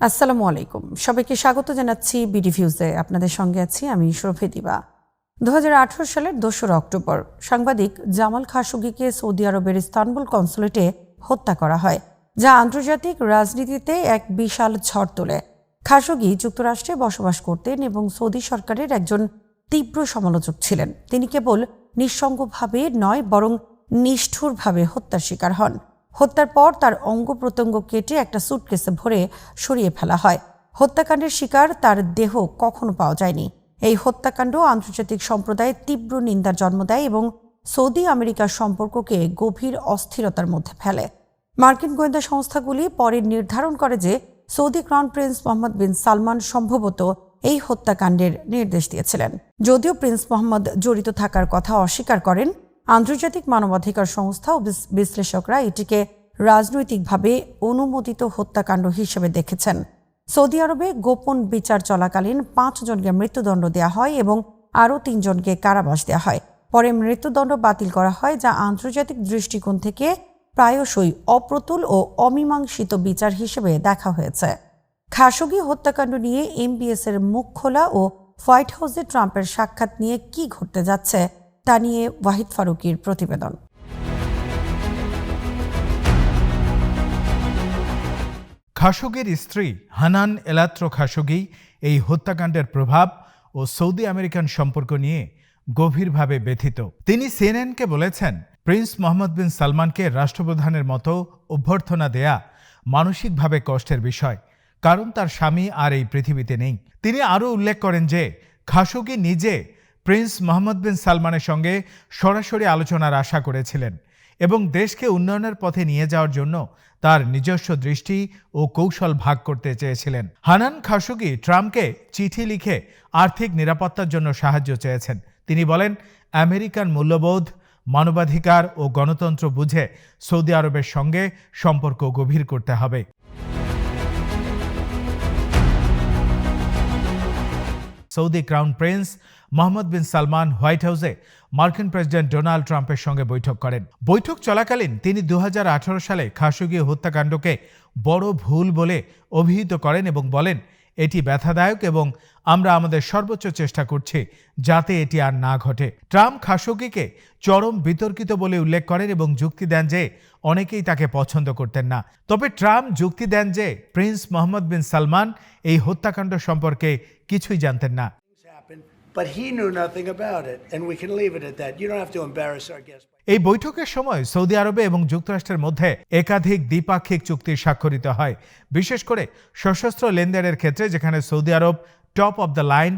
আসসালামু আলাইকুম, সবাইকে স্বাগত জানাচ্ছি বিডি ভিউজে। আপনাদের সঙ্গে আছি আমি শরফে দিবা। 2018 সালের 2রা অক্টোবর সাংবাদিক জামাল খাশোগিকে সৌদি আরবের ইস্তানবুল কনসুলেটে হত্যা করা হয়, যা আন্তর্জাতিক রাজনীতিতে এক বিশাল ঝড় তোলে। খাশোগি যুক্তরাষ্ট্রে বসবাস করতেন এবং সৌদি সরকারের একজন তীব্র সমালোচক ছিলেন। তিনি কেবল নিঃসঙ্গভাবে নয়, বরং নিষ্ঠুরভাবে হত্যার শিকার হন। হত্যার পর তার অঙ্গ প্রত্যঙ্গ কেটে একটা সুটকেসে ভরে সরিয়ে ফেলা হয়। হত্যাকাণ্ডের শিকার তার দেহ কখনো পাওয়া যায়নি। এই হত্যাকাণ্ড আন্তর্জাতিক সম্প্রদায়ে তীব্র নিন্দার জন্ম দেয় এবং সৌদি আমেরিকার সম্পর্ককে গভীর অস্থিরতার মধ্যে ফেলে। মার্কিন গোয়েন্দা সংস্থাগুলি পরে নির্ধারণ করে যে সৌদি ক্রাউন প্রিন্স মোহাম্মদ বিন সালমান সম্ভবত এই হত্যাকাণ্ডের নির্দেশ দিয়েছিলেন। যদিও প্রিন্স মোহাম্মদ জড়িত থাকার কথা অস্বীকার করেন, আন্তর্জাতিক মানবাধিকার সংস্থা ও বিশ্লেষকরা এটিকে রাজনৈতিকভাবে অনুমোদিত হত্যাকাণ্ড হিসেবে দেখেছেন। সৌদি আরবে গোপন বিচার চলাকালীন 5 জনকে মৃত্যুদণ্ড দেওয়া হয় এবং আরও 3 জনকে কারাবাস দেওয়া হয়। পরে মৃত্যুদণ্ড বাতিল করা হয়, যা আন্তর্জাতিক দৃষ্টিকোণ থেকে প্রায়শই অপ্রতুল ও অমীমাংসিত বিচার হিসেবে দেখা হয়েছে। খাশোগি হত্যাকাণ্ড নিয়ে এমবিএস এর মুখ খোলা ও হোয়াইট হাউসে ট্রাম্পের সাক্ষাৎ নিয়ে কি ঘটতে যাচ্ছে তা নিয়ে ওয়াহিদ ফারুকীর প্রতিবেদন। খাশোগির স্ত্রী হানান এলাত্রো খাশোগি এই হত্যাকাণ্ডের প্রভাব ও সৌদি আমেরিকান সম্পর্ক নিয়ে গভীরভাবে ব্যথিত। তিনি সিএনএনকে বলেছেন, প্রিন্স মোহাম্মদ বিন সালমানকে রাষ্ট্রপ্রধানের মতো অভ্যর্থনা দেয়া মানসিকভাবে কষ্টের বিষয়, কারণ তার স্বামী আর এই পৃথিবীতে নেই। তিনি আরও উল্লেখ করেন যে খাশোগি নিজে প্রিন্স মোহাম্মদ বিন সালমানের সঙ্গে সরাসরি আলোচনার আশা করেছিলেন এবং দেশকে উন্নয়নের পথে নিয়ে যাওয়ার জন্য তার নিজস্ব দৃষ্টি ও কৌশল ভাগ করতে চেয়েছিলেন। হানান খাশোগি ট্রাম্পকে চিঠি লিখে আর্থিক নিরাপত্তার জন্য সাহায্য চেয়েছেন। তিনি বলেন, আমেরিকান মূল্যবোধ, মানবাধিকার ও গণতন্ত্র বুঝে সৌদি আরবের সঙ্গে সম্পর্ক গভীর করতে হবে। সৌদি ক্রাউন প্রিন্স মোহাম্মদ বিন সালমান হোয়াইট হাউসে মার্কিন প্রেসিডেন্ট ডোনাল্ড ট্রাম্পের সঙ্গে বৈঠক করেন। বৈঠক চলাকালীন তিনি 2018 সালে খাশোগি হত্যাকাণ্ডকে বড় ভুল বলে অভিহিত করেন এবং বলেন, এটি ব্যথাদায়ক এবং আমরা আমাদের সর্বোচ্চ চেষ্টা করছি যাতে এটি আর না ঘটে। ট্রাম্প খাশোগিকে চরম বিতর্কিত বলে উল্লেখ করেন এবং যুক্তি দেন যে অনেকেই তাকে পছন্দ করতেন না। তবে ট্রাম্প যুক্তি দেন যে প্রিন্স মোহাম্মদ বিন সালমান এই হত্যাকাণ্ড সম্পর্কে কিছুই জানতেন না। But he knew nothing about it, and we can leave it at that. You don't have to embarrass our guest. এই বৈঠকের সময় সৌদি আরবে এবং যুক্তরাষ্ট্রের মধ্যে একাধিক দ্বিপাক্ষিক চুক্তি স্বাক্ষরিত হয়, বিশেষ করে সশস্ত্র লেনদেনের ক্ষেত্রে, যেখানে Saudi Arab top of the line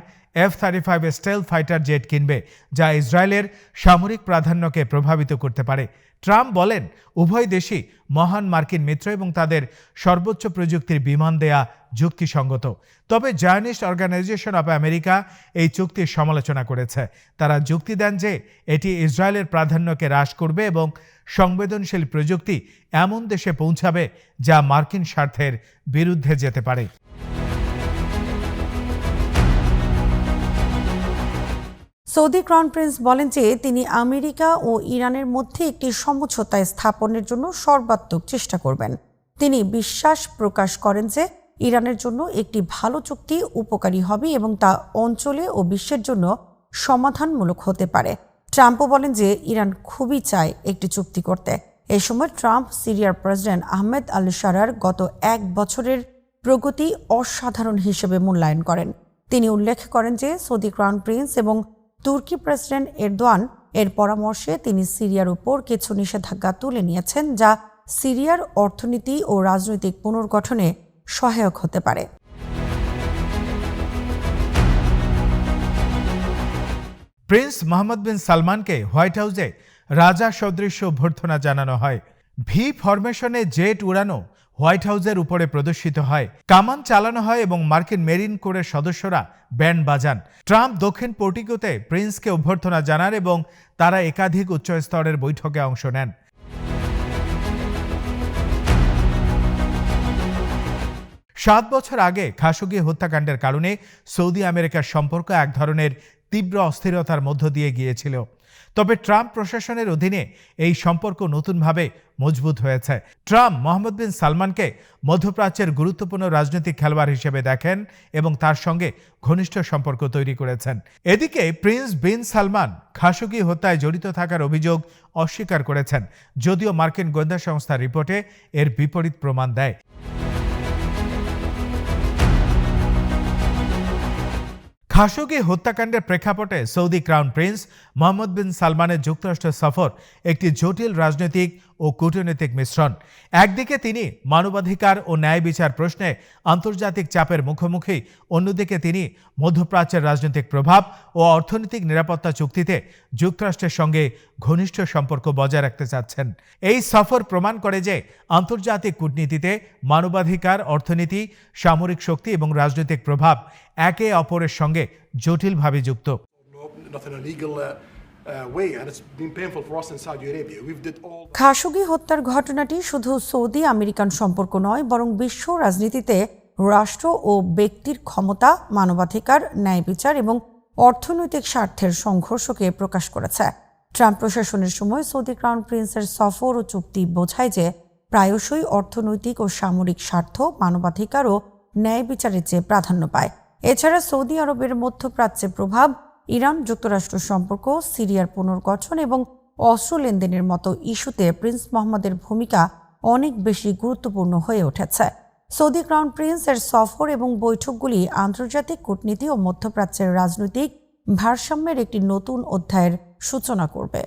F-35 stealth fighter jet কিনবে, যা ইসরায়েলের সামরিক প্রাধান্যকে প্রভাবিত করতে পারে। ট্রাম্প বলেন, উভয় দেশই মহান মার্কিন মিত্র এবং তাদের সর্বোচ্চ প্রযুক্তির বিমান দেয়া যুক্তিসঙ্গত। তবে জায়নিস্ট অর্গানাইজেশন অব আমেরিকা এই চুক্তির সমালোচনা করেছে। তারা যুক্তি দেন যে এটি ইসরায়েলের প্রাধান্যকে হ্রাস করবে এবং সংবেদনশীল প্রযুক্তি এমন দেশে পৌঁছাবে যা মার্কিন স্বার্থের বিরুদ্ধে যেতে পারে। সৌদি ক্রাউন প্রিন্স বলেন যে তিনি আমেরিকা ও ইরানের মধ্যে একটি সমঝোতা স্থাপনের জন্য সর্বাত্মক চেষ্টা করবেন। তিনি বিশ্বাস প্রকাশ করেন যে ইরানের জন্য একটি ভালো চুক্তি উপকারী হবে এবং তা অঞ্চলে ও বিশ্বের জন্য সমাধানমূলক হতে পারে। ট্রাম্পও বলেন যে ইরান খুবই চায় একটি চুক্তি করতে। এই সময় ট্রাম্প সিরিয়ার প্রেসিডেন্ট আহমেদ আল শারার গত 1 বছরের প্রগতি অসাধারণ হিসেবে মূল্যায়ন করেন। তিনি উল্লেখ করেন যে সৌদি ক্রাউন প্রিন্স এবং তুর্কি প্রেসিডেন্ট এরদোয়ান এর পরামর্শে তিনি সিরিয়ার উপর কিছু নিষেধাজ্ঞা তুলে নিয়েছেন, যা সিরিয়ার অর্থনীতি ও রাজনৈতিক পুনর্গঠনে সহায়ক হতে পারে। প্রিন্স মোহাম্মদ বিন সালমানকে হোয়াইট হাউসে রাজা সদৃশ্য অভ্যর্থনা জানানো হয়। ভি ফরমেশনে জেট উড়ানো হোয়াইট হাউসের উপরে প্রদর্শিত হয়, কামান চালানো হয় এবং মার্কিন মেরিন কোরের সদস্যরা ব্যান্ড বাজান। ট্রাম্প দক্ষিণ পোর্টিকোতে প্রিন্সকে অভ্যর্থনা জানান এবং তারা একাধিক উচ্চ স্তরের বৈঠকে অংশ নেন। 7 বছর আগে খাশোগি হত্যাকাণ্ডের কারণে সৌদি আমেরিকার সম্পর্ক এক ধরনের তীব্র অস্থিরতার মধ্য দিয়ে গিয়েছিল। তবে ট্রাম্প প্রশাসনের অধীনে এই সম্পর্ক নতুনভাবে মজবুত হয়েছে। ট্রাম্প মোহাম্মদ বিন সালমানকে মধ্যপ্রাচ্যের গুরুত্বপূর্ণ রাজনৈতিক খেলোয়াড় হিসেবে দেখেন এবং তার সঙ্গে ঘনিষ্ঠ সম্পর্ক তৈরি করেছেন। এদিকে প্রিন্স বিন সালমান খাশোগি হত্যায় জড়িত থাকার অভিযোগ অস্বীকার করেছেন, যদিও মার্কিন গোয়েন্দা সংস্থার রিপোর্টে এর বিপরীত প্রমাণ দেয়। খাশোগি হত্যাকাণ্ডের প্রেক্ষাপটে সৌদি ক্রাউন প্রিন্স মোহাম্মদ বিন সালমানের যুক্তরাষ্ট্র সফর একটি জটিল রাজনৈতিক ও কূটনৈতিক মিশ্রণ। একদিকে তিনি মানবাধিকার ও ন্যায় বিচার প্রশ্নে আন্তর্জাতিক চাপের মুখোমুখি, অন্যদিকে তিনি মধ্যপ্রাচ্যের রাজনৈতিক প্রভাব ও অর্থনৈতিক নিরাপত্তা চুক্তিতে যুক্তরাষ্ট্রের সঙ্গে ঘনিষ্ঠ সম্পর্ক বজায় রাখতে চাচ্ছেন। এই সফর প্রমাণ করে যে আন্তর্জাতিক কূটনীতিতে মানবাধিকার, অর্থনীতি, সামরিক শক্তি এবং রাজনৈতিক প্রভাব একে অপরের সঙ্গে জটিলভাবে যুক্ত। Nothing illegal way, and it's been painful for us in Saudi Arabia. We've did all. Khashoggi হত্যার ঘটনাটি শুধু সৌদি আমেরিকান সম্পর্ক নয়, বরং বিশ্ব রাজনীতিতে রাষ্ট্র ও ব্যক্তির ক্ষমতা, মানবাধিকার, ন্যায় বিচার এবং অর্থনৈতিক স্বার্থের সংঘর্ষকে প্রকাশ করেছে। ট্রাম্প প্রশাসনের সময় সৌদি ক্রাউন প্রিন্সের সফর ও চুক্তি বোঝায় যে প্রায়শই অর্থনৈতিক ও সামরিক স্বার্থ মানবাধিকার ও ন্যায় বিচারের চেয়ে প্রাধান্য পায়। এছাড়া সৌদি আরবের মধ্যপ্রাচ্যে প্রভাব, ইরান যুক্তরাষ্ট্র সম্পর্ক, সিরিয়ার পুনর্গঠন এবং অস্ত্র লেনদেনের মতো ইস্যুতে প্রিন্স মোহাম্মদের ভূমিকা অনেক বেশি গুরুত্বপূর্ণ হয়ে উঠেছে। সৌদি ক্রাউন প্রিন্সের সফর এবং বৈঠকগুলি আন্তর্জাতিক কূটনীতি ও মধ্যপ্রাচ্যের রাজনৈতিক ভারসাম্যের একটি নতুন অধ্যায়ের সূচনা করবে।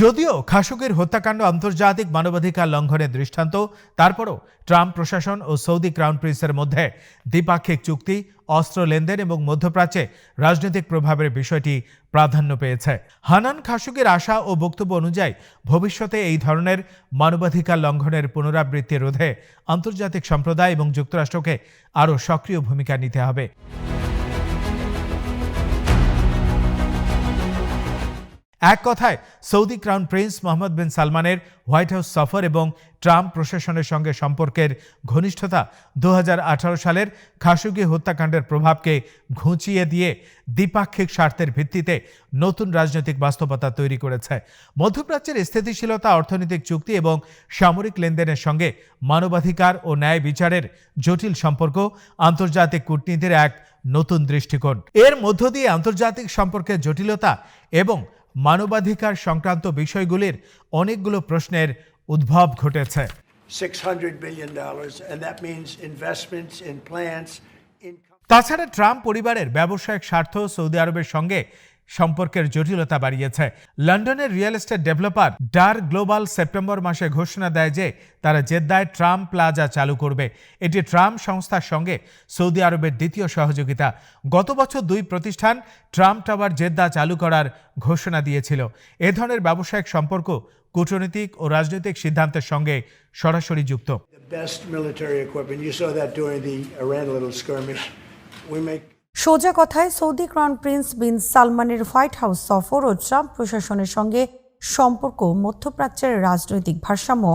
যদিও খাশোগির হত্যাকাণ্ড আন্তর্জাতিক মানবাধিকার লঙ্ঘনের দৃষ্টান্ত, তারপরও ট্রাম্প প্রশাসন ও সৌদি ক্রাউন প্রিন্সের মধ্যে দ্বিপাক্ষিক চুক্তি, অস্ত্র লেনদেন এবং মধ্যপ্রাচ্যে রাজনৈতিক প্রভাবের বিষয়টি প্রাধান্য পেয়েছে। হানান খাশোগির আশা ও বক্তব্য অনুযায়ী ভবিষ্যতে এই ধরনের মানবাধিকার লঙ্ঘনের পুনরাবৃত্তি রোধে আন্তর্জাতিক সম্প্রদায় এবং যুক্তরাষ্ট্রকে আরও সক্রিয় ভূমিকা নিতে হবে। এক কথায় সৌদি ক্রাউন প্রিন্স মোহাম্মদ বিন সালমানের হোয়াইট হাউস সফর এবং ট্রাম্প প্রশাসনের সঙ্গে সম্পর্কের ঘনিষ্ঠতা 2018 সালের খাশোগি হত্যাকাণ্ডের প্রভাবকে ঘুচিয়ে দিয়ে দ্বিপাক্ষিক স্বার্থের ভিত্তিতে নতুন রাজনৈতিক বাস্তবতা তৈরি করেছে। মধ্যপ্রাচ্যের স্থিতিশীলতা, অর্থনৈতিক চুক্তি এবং সামরিক লেনদেনের সঙ্গে মানবাধিকার ও ন্যায় বিচারের জটিল সম্পর্ক আন্তর্জাতিক কূটনীতির এক নতুন দৃষ্টিকোণ। এর মধ্য দিয়ে আন্তর্জাতিক সম্পর্কের জটিলতা এবং মানবাধিকার সংক্রান্ত বিষয়গুলির অনেকগুলো প্রশ্নের উদ্ভব ঘটেছে। $600 billion, and that means investments in plants, in. তাছাড়া ট্রাম্প পরিবারের ব্যবসায়িক স্বার্থ সৌদি আরবের সঙ্গে সম্পর্কের জটিলতা বাড়িয়েছে। লন্ডনের real estate developer der global September মাসে ঘোষণা দেয় যে তারা জেদ্দায় ট্রাম্প প্লাজা চালু করবে। এটি ট্রাম্প সংস্থার সঙ্গে সৌদি আরবের দ্বিতীয় সহযোগিতা। গত বছর দুই প্রতিষ্ঠান ট্রাম্প টাওয়ার জেদ্দা চালু করার ঘোষণা দিয়েছিল। এ ধরনের ব্যবসায়িক সম্পর্ক কূটনৈতিক ও রাজনৈতিক সিদ্ধান্তের সঙ্গে সরাসরি যুক্ত। The best military equipment. You saw that during the Iran little skirmish. We make. সোজা কথায় সৌদি ক্রাউন প্রিন্স বিন সালমানের হোয়াইট হাউস সফর ও ট্রাম্প প্রশাসনের সঙ্গে সম্পর্ক মধ্যপ্রাচ্যের রাজনৈতিক ভারসাম্য,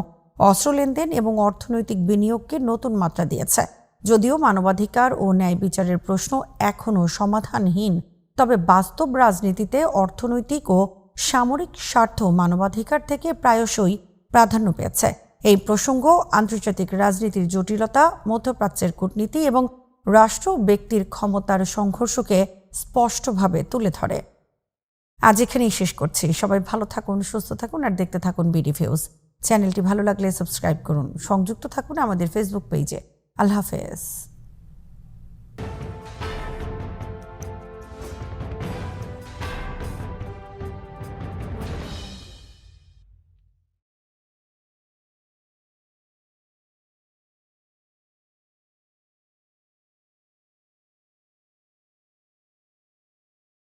অস্ত্র লেনদেন এবং অর্থনৈতিক বিনিয়োগকে নতুন মাত্রা দিয়েছে। যদিও মানবাধিকার ও ন্যায় বিচারের প্রশ্ন এখনও সমাধানহীন, তবে বাস্তব রাজনীতিতে অর্থনৈতিক ও সামরিক স্বার্থ মানবাধিকার থেকে প্রায়শই প্রাধান্য পেয়েছে। এই প্রসঙ্গ আন্তর্জাতিক রাজনীতির জটিলতা, মধ্যপ্রাচ্যের কূটনীতি এবং রাষ্ট্র ব্যক্তির ক্ষমতার সংঘর্ষকে স্পষ্টভাবে তুলে ধরে। আজ এখানেই শেষ করছি। সবাই ভালো থাকুন, সুস্থ থাকুন আর দেখতে থাকুন বিডি ভিউজ। চ্যানেলটি ভালো লাগলে সাবস্ক্রাইব করুন, সংযুক্ত থাকুন আমাদের ফেসবুক পেজে। আল্লাহ হাফেজ।